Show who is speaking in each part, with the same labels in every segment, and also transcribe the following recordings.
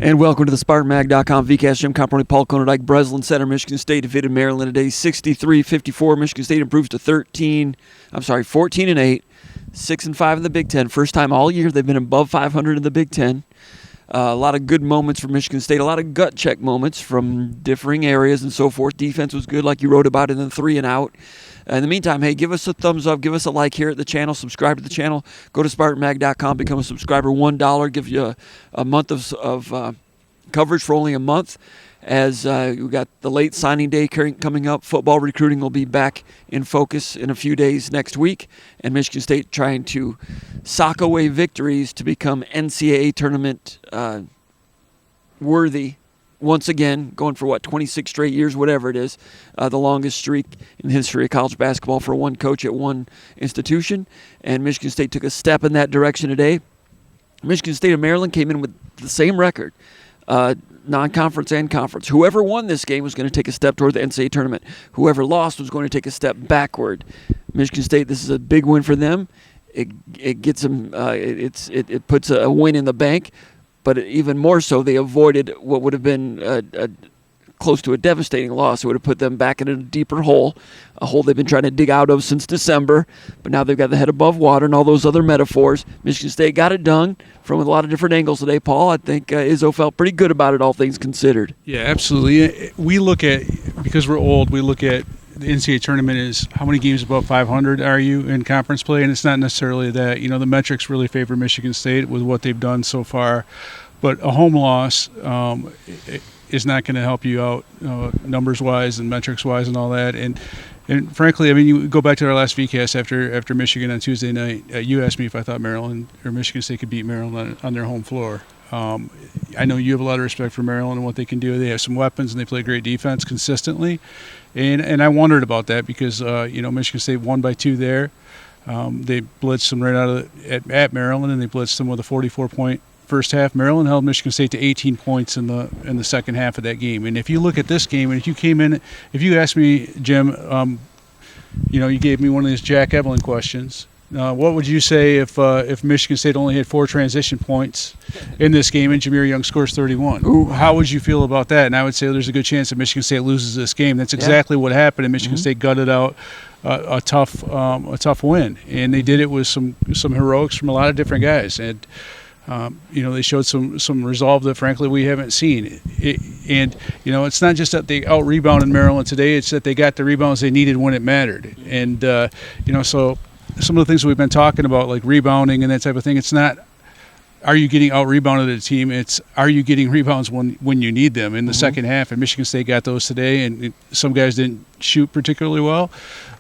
Speaker 1: And welcome to the SpartanMag.com VCast. Jim Comparoni, Paul Konyndyk, Breslin Center, Michigan State defeated Maryland today 63-54. Michigan State improves to 14-8, 6-5 in the Big Ten. First time all year they've been above 500 in the Big Ten. A lot of good moments from Michigan State, a lot of gut check moments from differing areas and so forth. Defense was good, like you wrote about in the 3 and out. In the meantime, hey, give us a thumbs up, give us a like here at the channel, subscribe to the channel, go to SpartanMag.com, become a subscriber, $1, give you a month of coverage for only a month. As we got the late signing day coming up, football recruiting will be back in focus in a few days next week, and Michigan State trying to sock away victories to become NCAA tournament worthy once again, going for 26 straight years, whatever it is, the longest streak in the history of college basketball for one coach at one institution, and Michigan State took a step in that direction today. Michigan State and Maryland came in with the same record. Non-conference and conference. Whoever won this game was going to take a step toward the NCAA tournament. Whoever lost was going to take a step backward. Michigan State, this is a big win for them. It gets them. It puts a win in the bank, but even more so, they avoided what would have been close to a devastating loss. It would have put them back in a deeper hole, a hole they've been trying to dig out of since December. But now they've got the head above water and all those other metaphors. Michigan State got it done from a lot of different angles today, Paul. I think Izzo felt pretty good about it, all things considered.
Speaker 2: Yeah, absolutely. We look at, because we're old, we look at the NCAA tournament as how many games above 500 are you in conference play, and it's not necessarily that. You know, the metrics really favor Michigan State with what they've done so far. But a home loss is not going to help you out numbers-wise and metrics-wise and all that. And frankly, I mean, you go back to our last VCast after Michigan on Tuesday night. You asked me if I thought Maryland or Michigan State could beat Maryland on their home floor. I know you have a lot of respect for Maryland and what they can do. They have some weapons and they play great defense consistently. And I wondered about that because Michigan State won by 2 there. They blitzed them right out of at Maryland, and they blitzed them with a 44-point first half. Maryland held Michigan State to 18 points in the second half of that game. And if you look at this game, and if you asked me, Jim, you gave me one of these Jack Evelyn questions. What would you say if Michigan State only had 4 transition points in this game and Jahmir Young scores 31? Ooh, how would you feel about that? And I would say there's a good chance that Michigan State loses this game. That's exactly what happened, and Michigan State gutted out a tough win. And they did it with some heroics from a lot of different guys. And they showed some resolve that, frankly, we haven't seen. It's not just that they out-rebounded Maryland today. It's that they got the rebounds they needed when it mattered. And, so some of the things we've been talking about, like rebounding and that type of thing, it's not are you getting out-rebounded at a team, it's are you getting rebounds when you need them in the second half. And Michigan State got those today, and some guys didn't shoot particularly well.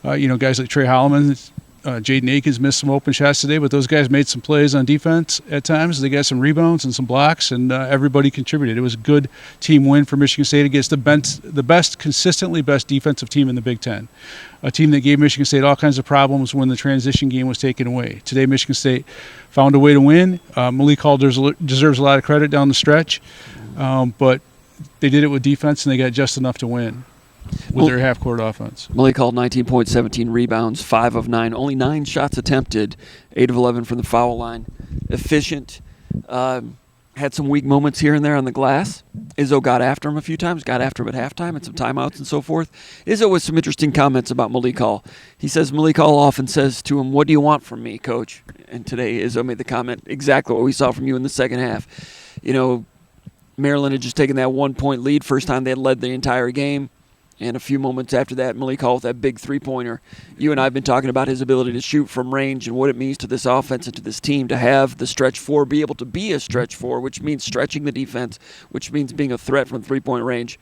Speaker 2: Guys like Trey Holloman, Jaden Akins missed some open shots today, but those guys made some plays on defense at times. They got some rebounds and some blocks, and everybody contributed. It was a good team win for Michigan State against the consistently best defensive team in the Big Ten, a team that gave Michigan State all kinds of problems when the transition game was taken away. Today, Michigan State found a way to win. Malik Hall deserves a lot of credit down the stretch, but they did it with defense, and they got just enough to win with their half-court offense.
Speaker 1: Malik Hall, 19 points, 17 rebounds, 5 of 9. Only 9 shots attempted, 8 of 11 from the foul line. Efficient. Had some weak moments here and there on the glass. Izzo got after him a few times, got after him at halftime and some timeouts and so forth. Izzo with some interesting comments about Malik Hall. He says Malik Hall often says to him, "What do you want from me, coach?" And today Izzo made the comment, exactly what we saw from you in the second half. Maryland had just taken that 1-point lead, first time they had led the entire game. And a few moments after that, Malik Hall with that big three-pointer. You and I have been talking about his ability to shoot from range and what it means to this offense and to this team to have the stretch four, be able to be a stretch four, which means stretching the defense, which means being a threat from three-point range.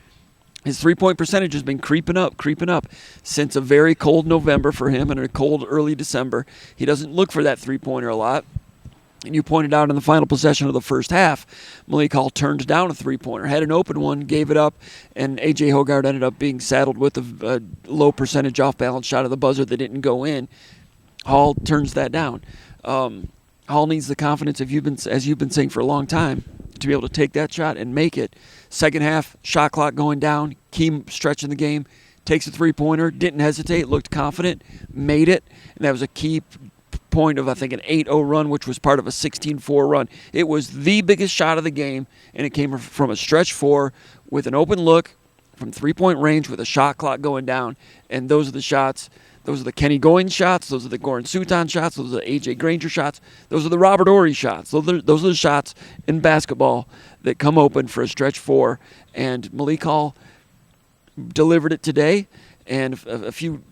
Speaker 1: His three-point percentage has been creeping up since a very cold November for him and a cold early December. He doesn't look for that three-pointer a lot. And you pointed out in the final possession of the first half, Malik Hall turned down a three-pointer, had an open one, gave it up, and A.J. Hoggard ended up being saddled with a low percentage off-balance shot of the buzzer that didn't go in. Hall turns that down. Hall needs the confidence, as you've been saying for a long time, to be able to take that shot and make it. Second half, shot clock going down, key stretch in the game, takes a three-pointer, didn't hesitate, looked confident, made it, and that was a key point of, I think, an 8-0 run, which was part of a 16-4 run. It was the biggest shot of the game, and it came from a stretch 4 with an open look from three-point range with a shot clock going down. And those are the shots. Those are the Kenny Goins shots. Those are the Goran Suton shots. Those are the A.J. Granger shots. Those are the Robert Horry shots. Those are the shots in basketball that come open for a stretch 4. And Malik Hall delivered it today. And a few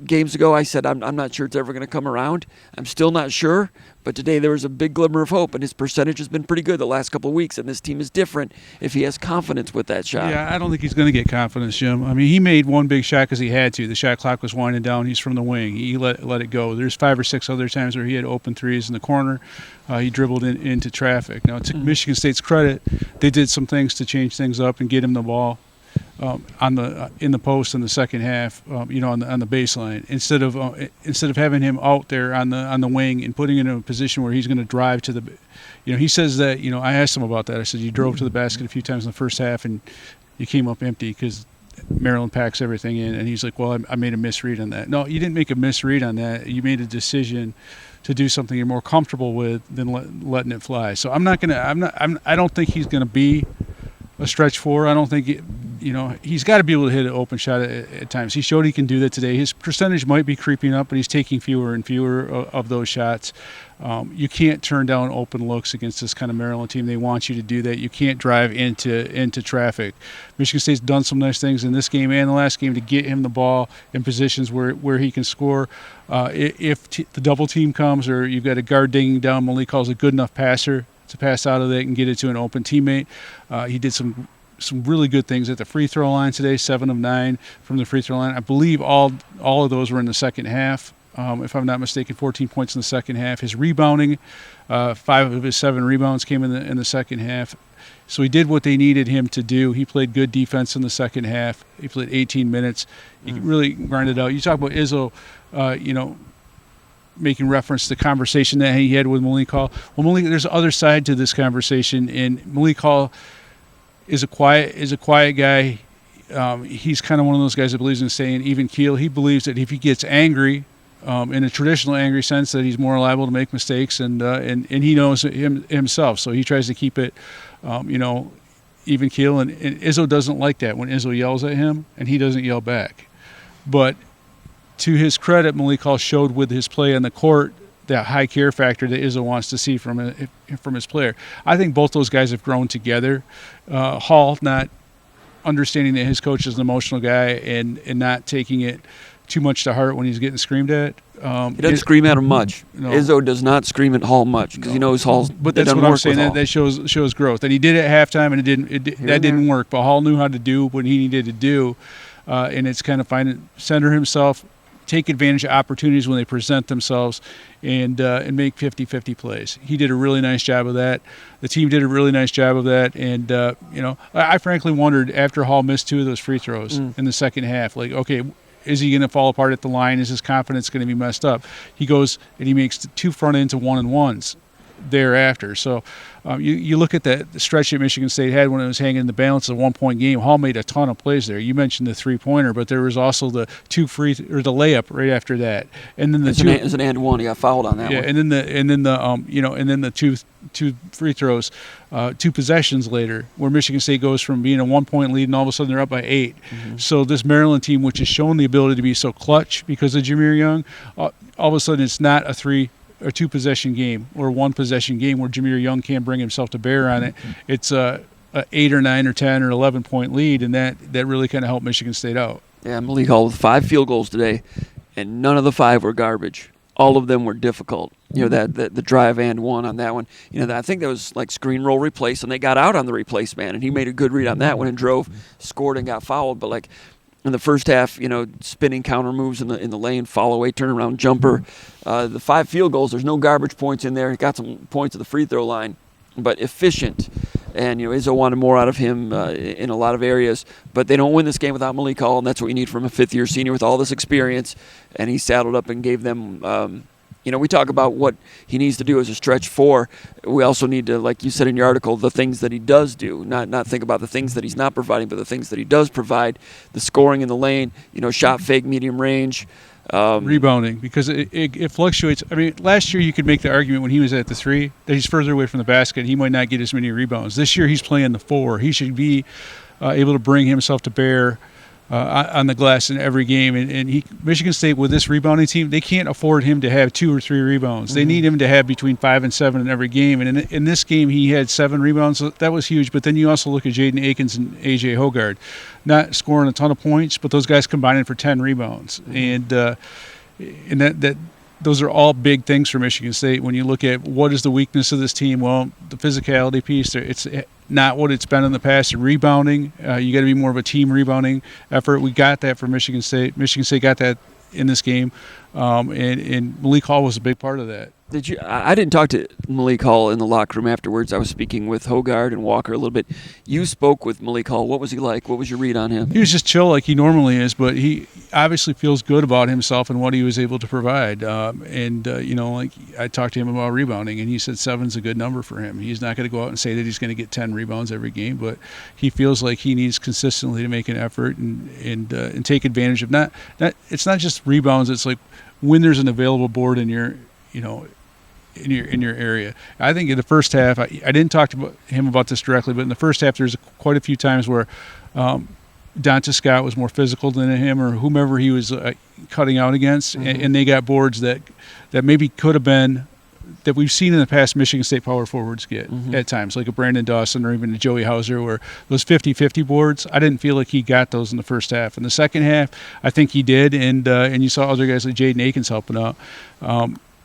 Speaker 1: games ago, I said, I'm not sure it's ever going to come around. I'm still not sure. But today there was a big glimmer of hope, and his percentage has been pretty good the last couple of weeks, and this team is different if he has confidence with that shot.
Speaker 2: Yeah, I don't think he's going to get confidence, Jim. I mean, he made one big shot because he had to. The shot clock was winding down. He's from the wing. He let it go. There's 5 or 6 other times where he had open threes in the corner. He dribbled into traffic. Now, to Michigan State's credit, they did some things to change things up and get him the ball in the post in the second half, on the baseline, instead of having him out there on the wing and putting him in a position where he's going to drive to the, he says that, I asked him about that. I said, you drove to the basket a few times in the first half and you came up empty because Maryland packs everything in, and he's like, well, I made a misread on that. No, you didn't make a misread on that. You made a decision to do something you're more comfortable with than letting it fly. So I don't think he's going to be a stretch 4. I don't think he's got to be able to hit an open shot at times. He showed he can do that today. His percentage might be creeping up, but he's taking fewer and fewer of those shots. You can't turn down open looks against this kind of Maryland team. They want you to do that. You can't drive into traffic. Michigan State's done some nice things in this game and the last game to get him the ball in positions where he can score. If the double team comes or you've got a guard dinging down, Malik Hall's a good enough passer to pass out of that and get it to an open teammate. He did some really good things at the free throw line today, 7 of 9 from the free throw line. I believe all of those were in the second half. If I'm not mistaken, 14 points in the second half. His rebounding, 5 of his 7 rebounds came in the second half. So he did what they needed him to do. He played good defense in the second half. He played 18 minutes. He really grinded out. You talk about Izzo, making reference to the conversation that he had with Malik Hall. Well, there's the other side to this conversation, and Malik Hall is a quiet guy. He's kind of one of those guys that believes in staying even keel. He believes that if he gets angry, in a traditional angry sense, that he's more liable to make mistakes, and he knows himself. So he tries to keep it, even keel. And Izzo doesn't like that when Izzo yells at him, and he doesn't yell back. But to his credit, Malik Hall showed with his play on the court that high care factor that Izzo wants to see from his player. I think both those guys have grown together. Hall not understanding that his coach is an emotional guy and not taking it too much to heart when he's getting screamed at.
Speaker 1: He doesn't scream at him much. No. Izzo does not scream at Hall much because he knows Hall's.
Speaker 2: But that's what I'm saying. That shows growth. And he did it at halftime, and that didn't work. But Hall knew how to do what he needed to do, and it's kind of center himself, take advantage of opportunities when they present themselves, and make 50-50 plays. He did a really nice job of that. The team did a really nice job of that. And, I frankly wondered after Hall missed 2 of those free throws in the second half, like, okay, is he going to fall apart at the line? Is his confidence going to be messed up? He goes and he makes 2 front ends of 1-and-1s thereafter. So you look at the stretch that Michigan State had when it was hanging in the balance of a 1-point game. Hall made a ton of plays there. You mentioned the 3-pointer, but there was also the the layup right after that, and then
Speaker 1: it's an and one. He got fouled on that one.
Speaker 2: And then the two free throws, 2 possessions later, where Michigan State goes from being a 1-point lead and all of a sudden they're up by 8. Mm-hmm. So this Maryland team, which has shown the ability to be so clutch because of Jameer Young, all of a sudden it's not a 2-possession game or a 1-possession game where Jameer Young can't bring himself to bear on it. It's a 8 or 9 or 10 or 11-point lead, and that really kind of helped Michigan State out.
Speaker 1: Yeah, Malik Hall with 5 field goals today, and none of the 5 were garbage. All of them were difficult. The drive and one on that one. I think that was like screen roll replace, and they got out on the replace man, and he made a good read on that one and drove, scored, and got fouled. But like in the first half, spinning counter moves in the lane, follow away, turnaround jumper. The 5 field goals, there's no garbage points in there. He got some points at the free throw line, but efficient. And Izzo wanted more out of him in a lot of areas, but they don't win this game without Malik Hall, and that's what you need from a 5th-year senior with all this experience. And he saddled up and gave them. We talk about what he needs to do as a stretch 4. We also need to, like you said in your article, the things that he does do, not think about the things that he's not providing, but the things that he does provide. The scoring in the lane, shot fake, medium range.
Speaker 2: Rebounding, because it fluctuates. I mean, last year you could make the argument when he was at the 3 that he's further away from the basket. He might not get as many rebounds. This year he's playing the 4. He should be able to bring himself to bear on the glass in every game. And Michigan State, with this rebounding team, they can't afford him to have 2 or 3 rebounds. They need him to have between 5 and 7 in every game. And in this game, he had 7 rebounds. So that was huge. But then you also look at Jaden Akins and A.J. Hogard, not scoring a ton of points, but those guys combining for 10 rebounds. And that those are all big things for Michigan State. When you look at what is the weakness of this team, well, the physicality piece, it's not what it's been in the past. Rebounding, you got to be more of a team rebounding effort. We got that for Michigan State. Michigan State got that in this game, and Malik Hall was a big part of that.
Speaker 1: Did you? I didn't talk to Malik Hall in the locker room afterwards. I was speaking with Hogard and Walker a little bit. You spoke with Malik Hall. What was he like? What was your read on him?
Speaker 2: He was just chill like he normally is, but he obviously feels good about himself and what he was able to provide. Like I talked to him about rebounding, and he said 7's a good number for him. He's not going to go out and say that he's going to get 10 rebounds every game, but he feels like he needs consistently to make an effort and take advantage of not. It's not just rebounds. It's like when there's an available board in your in your area. I think in the first half, I didn't talk to him about this directly, but in the first half, there's quite a few times where Donta Scott was more physical than him or whomever he was cutting out against, and they got boards that maybe could have been that we've seen in the past Michigan State power forwards get at times, like a Brandon Dawson or even a Joey Hauser, where those 50-50 boards, I didn't feel like he got those in the first half. In the second half, I think he did, and you saw other guys like Jaden Akins helping out.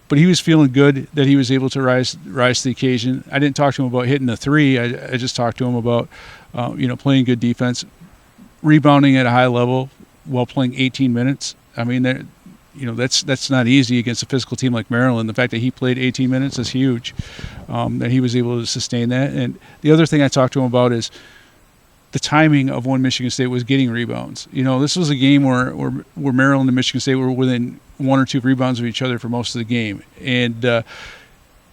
Speaker 2: But he was feeling good that he was able to rise to the occasion. I didn't talk to him about hitting the 3. I just talked to him about playing good defense, rebounding at a high level while playing 18 minutes. I mean, that's not easy against a physical team like Maryland. The fact that he played 18 minutes is huge, that he was able to sustain that. And the other thing I talked to him about is the timing of when Michigan State was getting rebounds. This was a game where Maryland and Michigan State were within 1 or 2 rebounds of each other for most of the game. And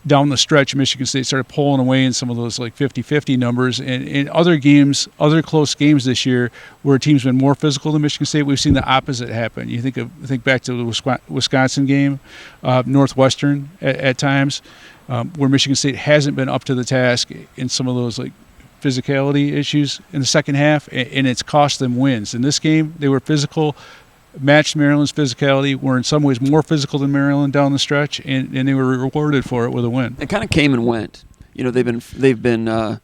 Speaker 2: down the stretch, Michigan State started pulling away in some of those like 50-50 numbers. And in other games, other close games this year, where a team's been more physical than Michigan State, we've seen the opposite happen. You think back to the Wisconsin game, Northwestern at times, where Michigan State hasn't been up to the task in some of those like physicality issues in the second half, and it's cost them wins. In this game, they were physical, matched Maryland's physicality, were in some ways more physical than Maryland down the stretch, and they were rewarded for it with a win.
Speaker 1: It kind of came and went. They've been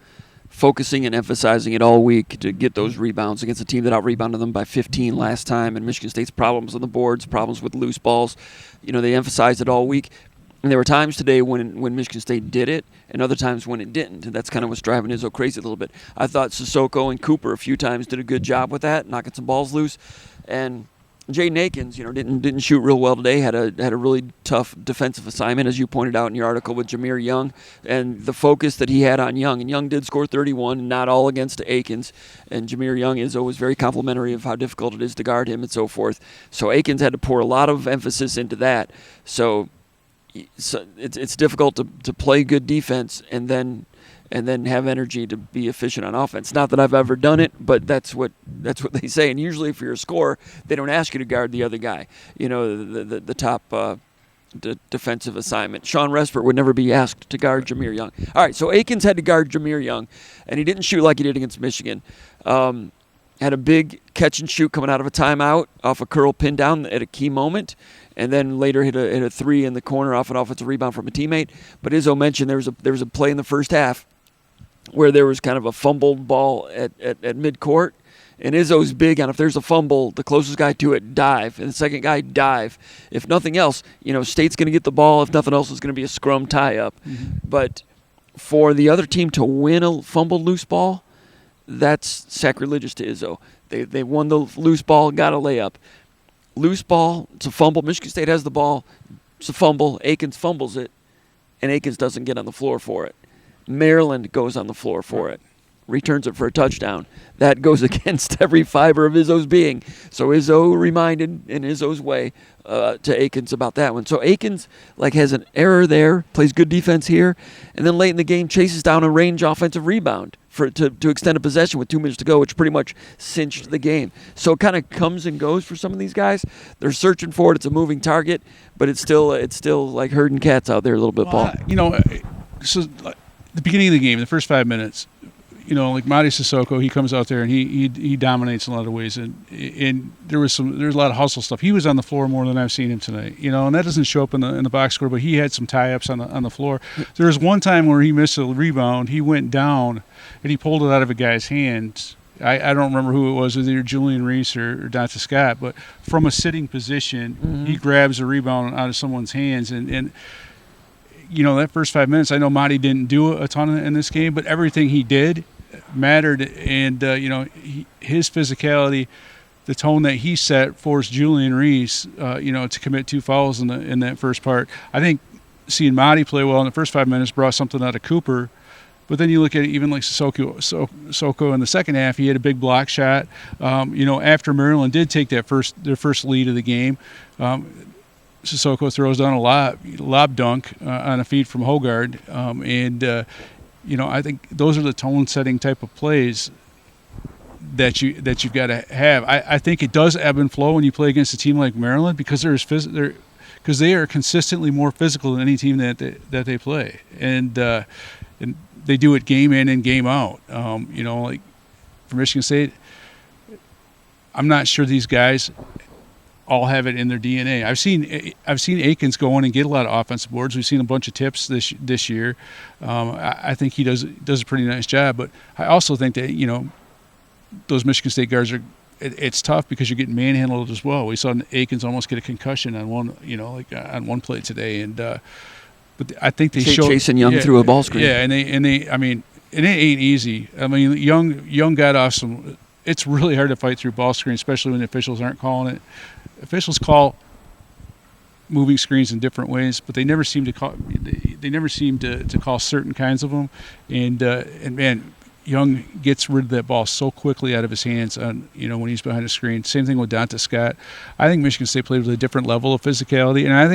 Speaker 1: focusing and emphasizing it all week to get those rebounds against a team that out-rebounded them by 15 last time, and Michigan State's problems on the boards, problems with loose balls. They emphasized it all week. And there were times today when Michigan State did it, and other times when it didn't. And that's kind of what's driving Izzo crazy a little bit. I thought Sissoko and Cooper a few times did a good job with that, knocking some balls loose. And Jaden Akins, didn't shoot real well today. Had a really tough defensive assignment, as you pointed out in your article with Jameer Young, and the focus that he had on Young. And Young did score 31, not all against Akins. And Jameer Young is always very complimentary of how difficult it is to guard him and so forth. So Akins had to pour a lot of emphasis into that. So it's difficult to play good defense and then have energy to be efficient on offense. Not that I've ever done it, but that's what they say. And usually, if you're a scorer, they don't ask you to guard the other guy. The top defensive assignment. Sean Respert would never be asked to guard Jameer Young. All right, so Akins had to guard Jameer Young, and he didn't shoot like he did against Michigan. Had a big catch and shoot coming out of a timeout off a curl pin down at a key moment, and then later hit a 3 in the corner off an offensive rebound from a teammate. But Izzo mentioned there was a play in the first half where there was kind of a fumbled ball at midcourt, and Izzo's big on if there's a fumble, the closest guy to it dive, and the second guy dive. If nothing else, State's going to get the ball. If nothing else, it's going to be a scrum tie-up. But for the other team to win a fumbled loose ball, that's sacrilegious to Izzo. They won the loose ball, got a layup. Loose ball, it's a fumble. Michigan State has the ball. It's a fumble. Akins fumbles it, and Akins doesn't get on the floor for it. Maryland goes on the floor for it, returns it for a touchdown. That goes against every fiber of Izzo's being. So Izzo reminded in Izzo's way to Akins about that one. So Akins has an error there, plays good defense here, and then late in the game chases down a range offensive rebound to extend a possession with 2 minutes to go, which pretty much cinched the game. So it kind of comes and goes for some of these guys. They're searching for it. It's a moving target, but it's still like herding cats out there a little bit, Paul.
Speaker 2: So the beginning of the game, the first 5 minutes, like Mady Sissoko, he comes out there and he dominates in a lot of ways, and there's a lot of hustle stuff. He was on the floor more than I've seen him tonight, and that doesn't show up in the box score, but he had some tie-ups on the floor. There was one time where he missed a rebound. He went down and he pulled it out of a guy's hands. I don't remember who it was either Julian Reese or Dante Scott, but from a sitting position, he grabs a rebound out of someone's hands, and that first 5 minutes, I know Mady didn't do a ton in this game, but everything he did mattered, and his physicality, the tone that he set, forced Julian Reese, to commit 2 fouls in that first part. I think seeing Mady play well in the first 5 minutes brought something out of Cooper, but then you look at it, even like Sissoko in the second half, he had a big block shot. After Maryland did take their first lead of the game, Sissoko throws down a lob dunk on a feed from Hogard, I think those are the tone-setting type of plays that you've got to have. I think it does ebb and flow when you play against a team like Maryland because because they are consistently more physical than any team that they play, and they do it game in and game out. Like for Michigan State, I'm not sure these guys all have it in their DNA. I've seen Akins go in and get a lot of offensive boards. We've seen a bunch of tips this year. I think he does a pretty nice job. But I also think that those Michigan State guards are. It's tough because you're getting manhandled as well. We saw Akins almost get a concussion on one on one play today, and but I think they showed
Speaker 1: Jason Young through a ball screen.
Speaker 2: Yeah, and they I mean, and it ain't easy. I mean, Young got off some. It's really hard to fight through ball screen, especially when the officials aren't calling it. Officials call moving screens in different ways, but they never seem to call. They never seem to call certain kinds of them. And man, Young gets rid of that ball so quickly out of his hands when he's behind a screen. Same thing with Dante Scott. I think Michigan State played with a different level of physicality, and I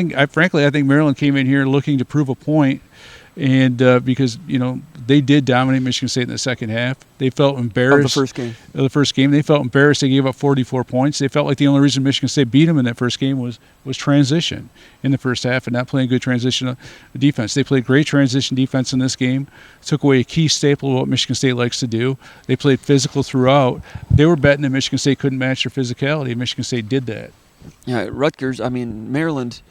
Speaker 2: think Maryland came in here looking to prove a point. And because they did dominate Michigan State in the second half, they felt embarrassed.
Speaker 1: Of
Speaker 2: the first game, they felt embarrassed. They gave up 44 points. They felt like the only reason Michigan State beat them in that first game was transition in the first half and not playing good transition defense. They played great transition defense in this game. Took away a key staple of what Michigan State likes to do. They played physical throughout. They were betting that Michigan State couldn't match their physicality. Michigan State did that.
Speaker 1: Yeah, Rutgers. I mean, Maryland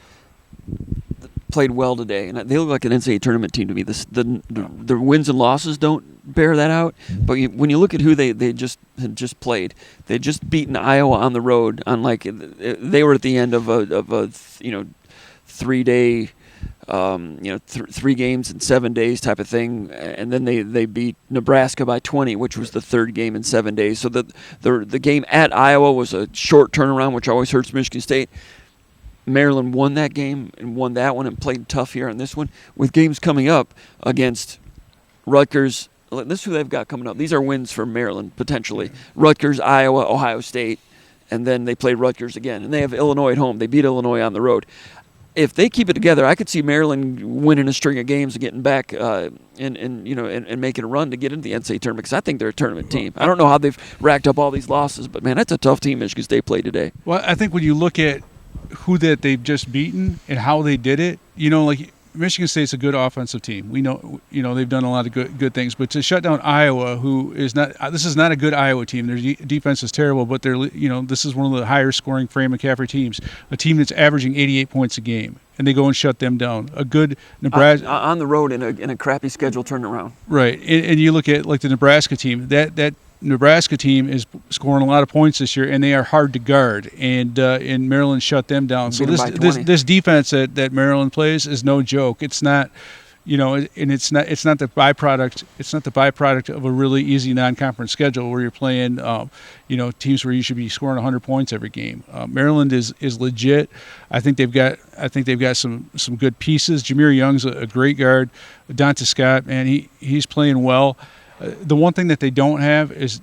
Speaker 1: played well today, and they look like an NCAA tournament team to me. The wins and losses don't bear that out, but when you look at who they just had just played, they just beaten Iowa on the road. They were at the end of a 3-day, 3 games in 7 days type of thing, and then they beat Nebraska by 20, which was the third game in 7 days. So the game at Iowa was a short turnaround, which always hurts Michigan State. Maryland won that game and won that one and played tough here on this one. With games coming up against Rutgers, this is who they've got coming up. These are wins for Maryland, potentially. Rutgers, Iowa, Ohio State, and then they play Rutgers again. And they have Illinois at home. They beat Illinois on the road. If they keep it together, I could see Maryland winning a string of games and getting back and making a run to get into the NCAA tournament, because I think they're a tournament team. I don't know how they've racked up all these losses, but, man, that's a tough team Michigan State played today.
Speaker 2: Well, I think when you look at who that they've just beaten and how they did it, like Michigan State's a good offensive team. We know, they've done a lot of good things, but to shut down Iowa, who is not, this is not a good Iowa team. Their defense is terrible, but this is one of the higher scoring Fran McCaffrey teams, a team that's averaging 88 points a game, and they go and shut them down. A good Nebraska
Speaker 1: on the road in a crappy schedule turnaround.
Speaker 2: Right, and you look at like the Nebraska team, that Nebraska team is scoring a lot of points this year, and they are hard to guard. And Maryland shut them down. So this defense that Maryland plays is no joke. It's not, and it's not the byproduct. It's not the byproduct of a really easy non-conference schedule where you're playing, teams where you should be scoring 100 points every game. Maryland is legit. I think they've got some good pieces. Jameer Young's a great guard. Dante Scott, man, he's playing well. The one thing they don't have is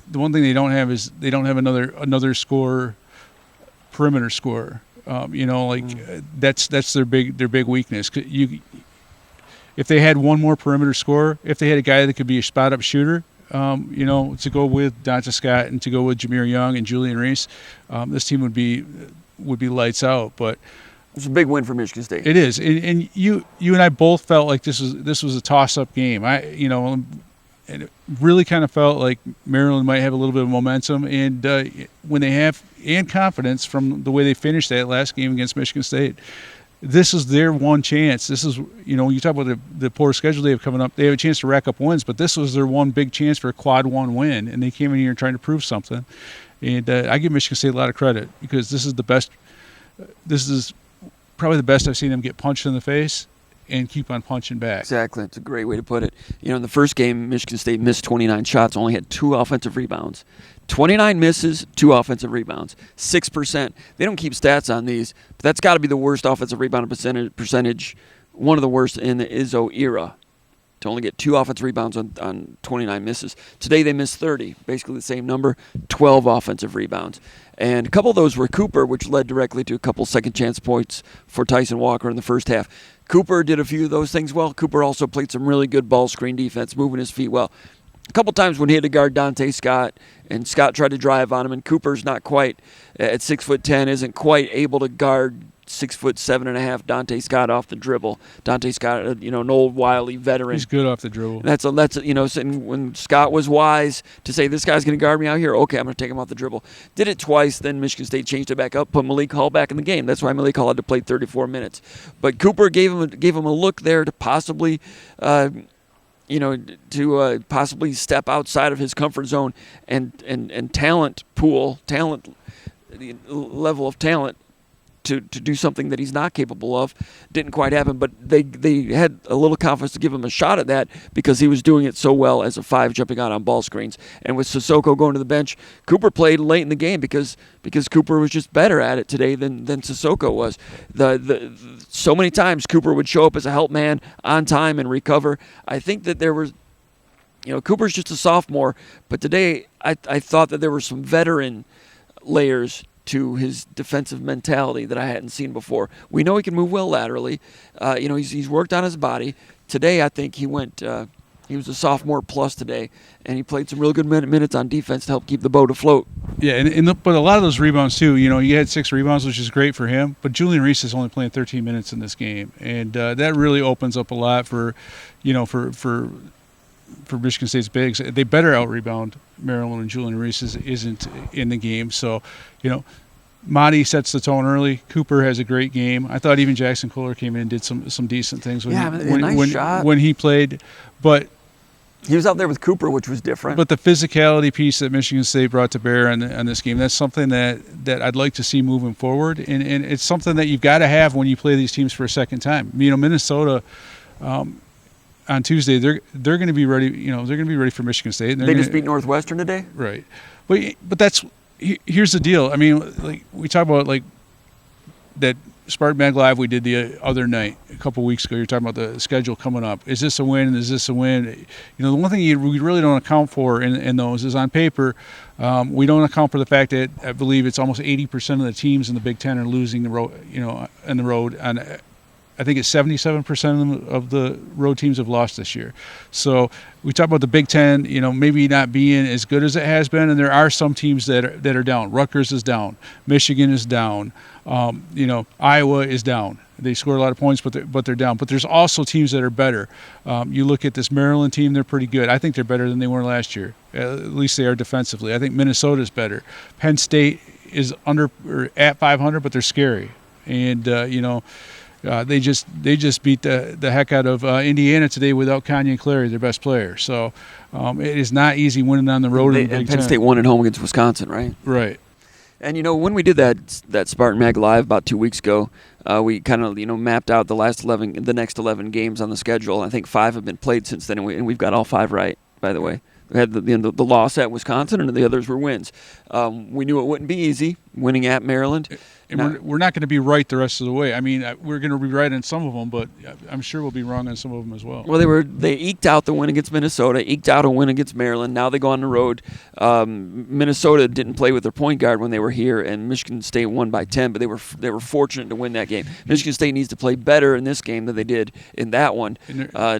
Speaker 2: they don't have another scorer, perimeter scorer. That's their big weakness. if they had one more perimeter scorer, if they had a guy that could be a spot-up shooter, to go with Donta Scott and to go with Jameer Young and Julian Reese, this team would be lights out. But
Speaker 1: it's a big win for Michigan State.
Speaker 2: it is, and you and I both felt like this was a toss-up game. And it really kind of felt like Maryland might have a little bit of momentum, and when they have and confidence from the way they finished that last game against Michigan State, this is their one chance. This is, you talk about the poor schedule they have coming up. They have a chance to rack up wins, but this was their one big chance for a quad one win, and they came in here trying to prove something. And I give Michigan State a lot of credit because this is the best. This is probably the best I've seen them get punched in the face and keep on punching back.
Speaker 1: Exactly. That's a great way to put it. In the first game, Michigan State missed 29 shots, only had 2 offensive rebounds. 29 misses, 2 offensive rebounds, 6%. They don't keep stats on these, but that's got to be the worst offensive rebound percentage, one of the worst in the Izzo era, to only get 2 offensive rebounds on 29 misses. Today they missed 30, basically the same number, 12 offensive rebounds. And a couple of those were Cooper, which led directly to a couple second chance points for Tyson Walker in the first half. Cooper did a few of those things well. Cooper also played some really good ball screen defense, moving his feet well. A couple times when he had to guard Donta Scott, and Scott tried to drive on him, and Cooper's not quite at 6'10", isn't quite able to guard 6'7.5" Donta Scott off the dribble. Donta Scott, an old wily veteran.
Speaker 2: He's good off the dribble.
Speaker 1: That's when Scott was wise to say, this guy's going to guard me out here. Okay, I'm going to take him off the dribble. Did it twice, then Michigan State changed it back up, put Malik Hall back in the game. That's why Malik Hall had to play 34 minutes. But Cooper gave him a look there to possibly, possibly step outside of his comfort zone and talent level of talent. To do something that he's not capable of. Didn't quite happen, but they had a little confidence to give him a shot at that because he was doing it so well as a 5 jumping out on ball screens. And with Sissoko going to the bench, Cooper played late in the game because Cooper was just better at it today than Sissoko was. So many times Cooper would show up as a help man on time and recover. I think that there was, Cooper's just a sophomore, but today I thought that there were some veteran layers to his defensive mentality that I hadn't seen before. We know he can move well laterally. He's worked on his body. Today, I think he was a sophomore plus today, and he played some real good minutes on defense to help keep the boat afloat.
Speaker 2: Yeah, but a lot of those rebounds too. He had 6 rebounds, which is great for him. But Julian Reese is only playing 13 minutes in this game, and that really opens up a lot for Michigan State's bigs. They better out-rebound Maryland when Julian Reese isn't in the game. So, Monty sets the tone early. Cooper has a great game. I thought even Jackson Kohler came in and did some decent things when he played. But
Speaker 1: he was out there with Cooper, which was different.
Speaker 2: But the physicality piece that Michigan State brought to bear on this game, that's something that I'd like to see moving forward. And it's something that you've got to have when you play these teams for a second time. Minnesota on Tuesday, they're going to be ready. They're going to be ready for Michigan State.
Speaker 1: They just beat Northwestern today,
Speaker 2: right? But here's the deal. I mean, like we talk about like that Spartan Mag Live we did the other night a couple weeks ago. You're talking about the schedule coming up. Is this a win? Is this a win? The one thing we really don't account for in those is on paper. We don't account for the fact that I believe it's almost 80% of the teams in the Big Ten are losing the road. On the road on. I think it's 77% of the road teams have lost this year. So we talk about the Big Ten, maybe not being as good as it has been, and there are some teams that are down. Rutgers is down. Michigan is down. Iowa is down. They score a lot of points, but they're down. But there's also teams that are better. You look at this Maryland team; they're pretty good. I think they're better than they were last year. At least they are defensively. I think Minnesota's better. Penn State is under or at 500, but they're scary. And they just beat the heck out of Indiana today without Kanye Clary, their best player. So it is not easy winning on the road.
Speaker 1: And Penn State won at home against Wisconsin, right?
Speaker 2: Right.
Speaker 1: And when we did that Spartan Mag Live about 2 weeks ago, we kind of mapped out the next 11 games on the schedule. I think 5 have been played since then, and we've got all 5 right. By the way, we had the loss at Wisconsin, and the others were wins. We knew it wouldn't be easy. winning at Maryland.
Speaker 2: And we're not going to be right the rest of the way. I mean, we're going to be right on some of them, but I'm sure we'll be wrong on some of them as well.
Speaker 1: Well, they eked out the win against Minnesota, eked out a win against Maryland. Now they go on the road. Minnesota didn't play with their point guard when they were here, and Michigan State won by 10. But they were fortunate to win that game. Michigan State needs to play better in this game than they did in that one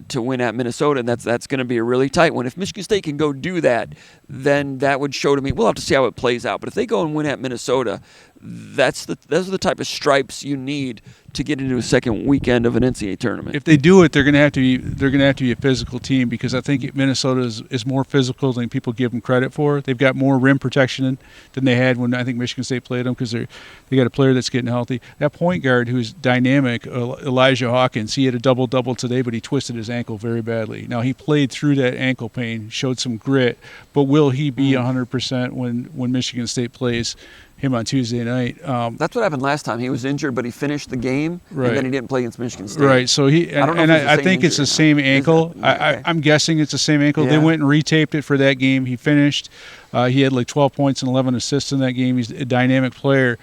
Speaker 1: to win at Minnesota, and that's going to be a really tight one. If Michigan State can go do that, then that would show to me. We'll have to see how it plays out. But if they go and win at Minnesota, those are the type of stripes you need to get into a second weekend of an NCAA tournament.
Speaker 2: If they do it, they're going to have to be a physical team, because I think Minnesota is more physical than people give them credit for. They've got more rim protection than they had when I think Michigan State played them, because they got a player that's getting healthy. That point guard who's dynamic, Elijah Hawkins, he had a double-double today, but he twisted his ankle very badly. Now, he played through that ankle pain, showed some grit, but will he be 100% when Michigan State plays him on Tuesday night?
Speaker 1: That's what happened last time. He was injured, but he finished the game,
Speaker 2: right,
Speaker 1: and then he didn't play against Michigan State.
Speaker 2: Right. So I think it's the same ankle.
Speaker 1: Okay.
Speaker 2: I'm guessing it's the same ankle.
Speaker 1: Yeah.
Speaker 2: They went and retaped it for that game. He finished. He had like 12 points and 11 assists in that game. He's a dynamic player,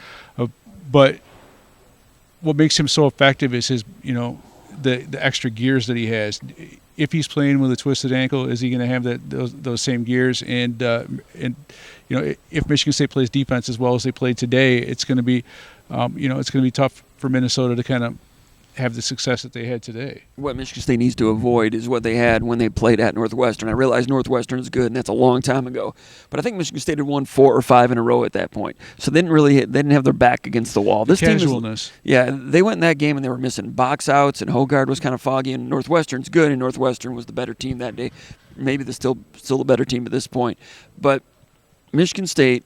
Speaker 2: but what makes him so effective is his, the extra gears that he has. If he's playing with a twisted ankle, is he going to have those same gears? And if Michigan State plays defense as well as they played today, it's going to be, it's going to be tough for Minnesota to kind of have the success that they had today.
Speaker 1: What Michigan State needs to avoid is what they had when they played at Northwestern. I realize Northwestern is good, and that's a long time ago. But I think Michigan State had won 4 or 5 in a row at that point. So they didn't have their back against the wall. This
Speaker 2: casualness.
Speaker 1: They went in that game, and they were missing box outs, and Hogard was kind of foggy, and Northwestern's good, and Northwestern was the better team that day. Maybe they're still the better team at this point. But Michigan State,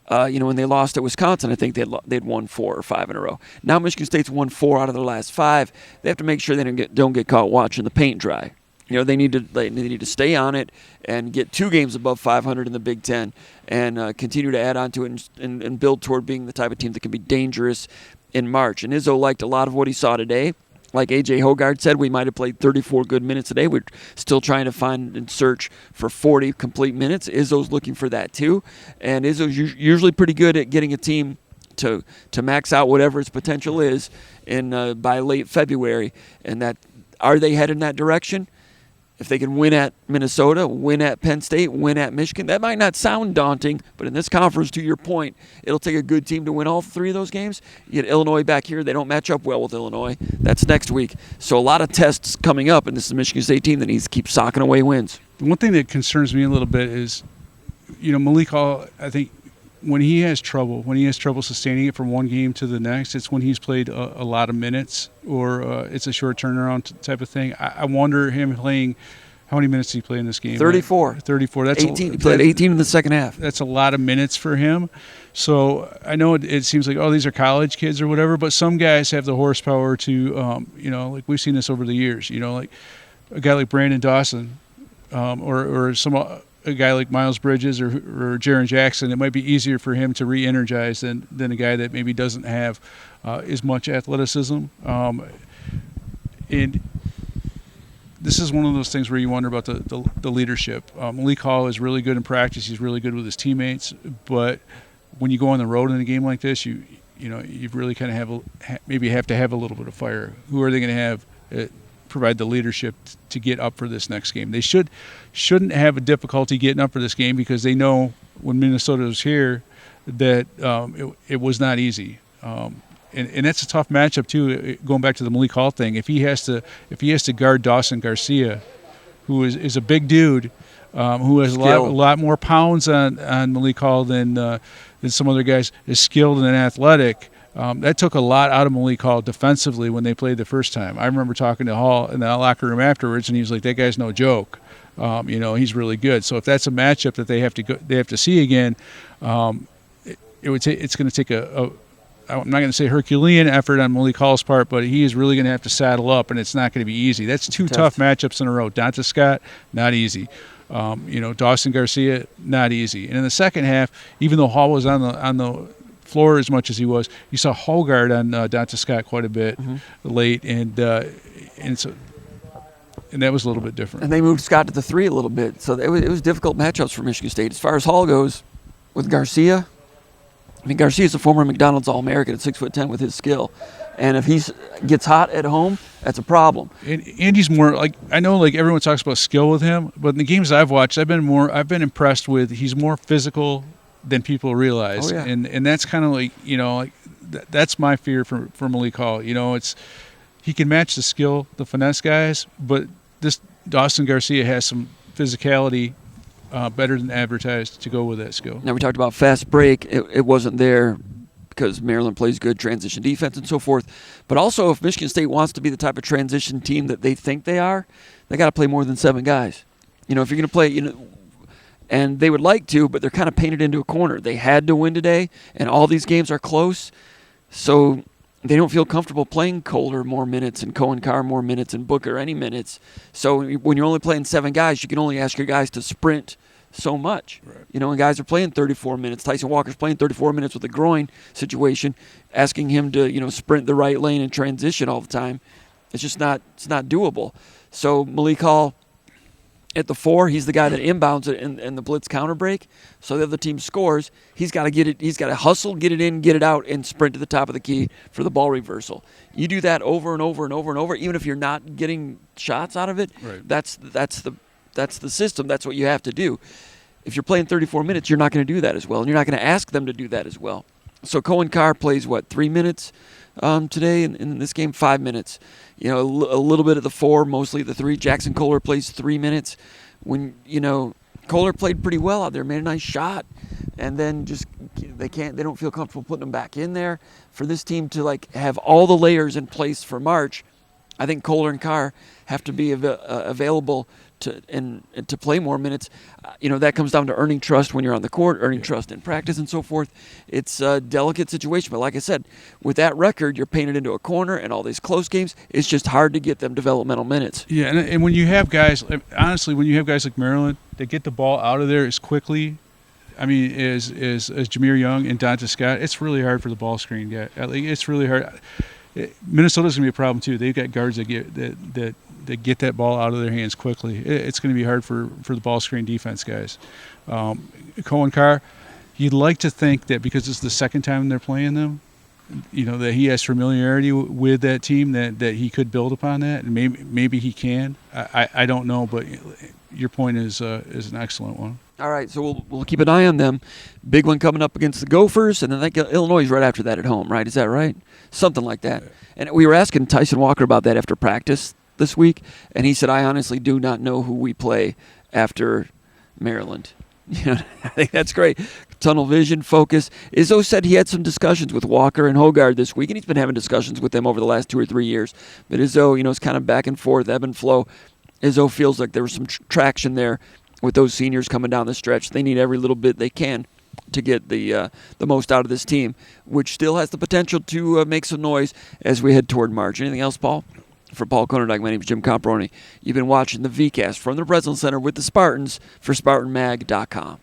Speaker 1: when they lost at Wisconsin, I think they'd won 4 or 5 in a row. Now Michigan State's won 4 out of their last 5. They have to make sure they don't get caught watching the paint dry. They need to stay on it and get 2 games above 500 in the Big Ten, and continue to add on to it and build toward being the type of team that can be dangerous in March. And Izzo liked a lot of what he saw today. Like A.J. Hogard said, we might have played 34 good minutes today. We're still trying to find and search for 40 complete minutes. Izzo's looking for that too. And Izzo's usually pretty good at getting a team to max out whatever its potential is by late February. And are they headed in that direction? If they can win at Minnesota, win at Penn State, win at Michigan, that might not sound daunting, but in this conference, to your point, it'll take a good team to win all 3 of those games. You get Illinois back here. They don't match up well with Illinois. That's next week. So a lot of tests coming up, and this is a Michigan State team that needs to keep socking away wins.
Speaker 2: The one thing that concerns me a little bit is, Malik Hall, I think, when he has trouble sustaining it from one game to the next, it's when he's played a lot of minutes, or it's a short turnaround type of thing. I wonder him playing. How many minutes did he play in this game?
Speaker 1: 34.
Speaker 2: 34. That's
Speaker 1: 18. He played 18 in the second half.
Speaker 2: That's a lot of minutes for him. So I know it seems like, these are college kids or whatever, but some guys have the horsepower to, like we've seen this over the years. Like a guy like Brandon Dawson, or a guy like Miles Bridges or Jaren Jackson. It might be easier for him to re-energize than a guy that maybe doesn't have as much athleticism. And this is one of those things where you wonder about the leadership. Malik Hall is really good in practice. He's really good with his teammates. But when you go on the road in a game like this, you really kind of maybe have to have a little bit of fire. Who are they going to have provide the leadership to get up for this next game? They shouldn't have a difficulty getting up for this game, because they know when Minnesota was here that it was not easy. And that's a tough matchup too. Going back to the Malik Hall thing, if he has to guard Dawson Garcia, who is a big dude, who has a lot more pounds on Malik Hall than some other guys, is skilled and athletic. That took a lot out of Malik Hall defensively when they played the first time. I remember talking to Hall in the locker room afterwards, and he was like, "That guy's no joke. He's really good." So if that's a matchup that they have to see again, it's going to take I'm not going to say Herculean effort on Malik Hall's part, but he is really going to have to saddle up, and it's not going to be easy. That's 2 tough matchups in a row. Donta Scott, not easy. Dawson Garcia, not easy. And in the second half, even though Hall was on the floor as much as he was, you saw Hogard on Donta Scott quite a bit late, and so. And that was a little bit different.
Speaker 1: And they moved Scott to the 3 a little bit. So it was difficult matchups for Michigan State. As far as Hall goes, with Garcia, I mean, Garcia's a former McDonald's All-American at 6'10" with his skill. And if he gets hot at home, that's a problem.
Speaker 2: And Andy's more like, I know like everyone talks about skill with him, but in the games I've watched, I've been impressed with, he's more physical than people realize.
Speaker 1: Oh, yeah.
Speaker 2: And that's kind of like, that's my fear for Malik Hall. He can match the skill, the finesse guys, but this Dawson Garcia has some physicality better than advertised to go with that skill.
Speaker 1: Now, we talked about fast break. It wasn't there because Maryland plays good transition defense and so forth. But also, if Michigan State wants to be the type of transition team that they think they are, they got to play more than 7 guys. If you're going to play, and they would like to, but they're kind of painted into a corner. They had to win today, and all these games are close. So they don't feel comfortable playing Kohler more minutes and Cohen Carr more minutes and Booker any minutes. So when you're only playing 7 guys, you can only ask your guys to sprint so much.
Speaker 2: Right.
Speaker 1: And guys are playing 34 minutes. Tyson Walker's playing 34 minutes with a groin situation, asking him to, sprint the right lane and transition all the time. It's just not doable. So Malik Hall at the 4, he's the guy that inbounds it in the blitz counter break. So the other team scores. He's got to get it. He's got to hustle, get it in, get it out, and sprint to the top of the key for the ball reversal. You do that over and over and over and over, even if you're not getting shots out of it.
Speaker 2: Right.
Speaker 1: That's the system. That's what you have to do. If you're playing 34 minutes, you're not going to do that as well, and you're not going to ask them to do that as well. So Cohen Carr plays, 3 minutes today, and in this game, 5 minutes. A little bit at the 4, mostly the 3. Jackson Kohler plays 3 minutes. When, Kohler played pretty well out there, made a nice shot, and then just they don't feel comfortable putting him back in there. For this team to, have all the layers in place for March, I think Kohler and Carr have to be available to play more minutes. That comes down to earning trust when you're on the court, earning trust in practice and so forth. It's a delicate situation. But like I said, with that record, you're painted into a corner, and all these close games, it's just hard to get them developmental minutes.
Speaker 2: Yeah, and when you have guys, honestly, when you have guys like Maryland that get the ball out of there as quickly, as Jameer Young and Donta Scott, it's really hard for the ball screen guy. It's really hard. Minnesota's going to be a problem too. They've got guards that get that ball out of their hands quickly. It's going to be hard for the ball screen defense guys. Cohen Carr, you'd like to think that because it's the second time they're playing them, that he has familiarity with that team, that he could build upon that, and maybe he can. I don't know, but your point is an excellent one.
Speaker 1: All right, so we'll keep an eye on them. Big one coming up against the Gophers, and then Illinois is right after that at home, right? Is that right? Something like that. And we were asking Tyson Walker about that after practice this week, and he said, I honestly do not know who we play after Maryland. I think that's great. Tunnel vision, focus. Izzo said he had some discussions with Walker and Hogard this week, and he's been having discussions with them over the last 2 or 3 years. But Izzo, it's kind of back and forth, ebb and flow. Izzo feels like there was some traction there with those seniors coming down the stretch. They need every little bit they can to get the most out of this team, which still has the potential to make some noise as we head toward March. Anything else, Paul? For Paul Konyndyk, my name is Jim Comparoni. You've been watching the VCast from the Breslin Center with the Spartans for SpartanMag.com.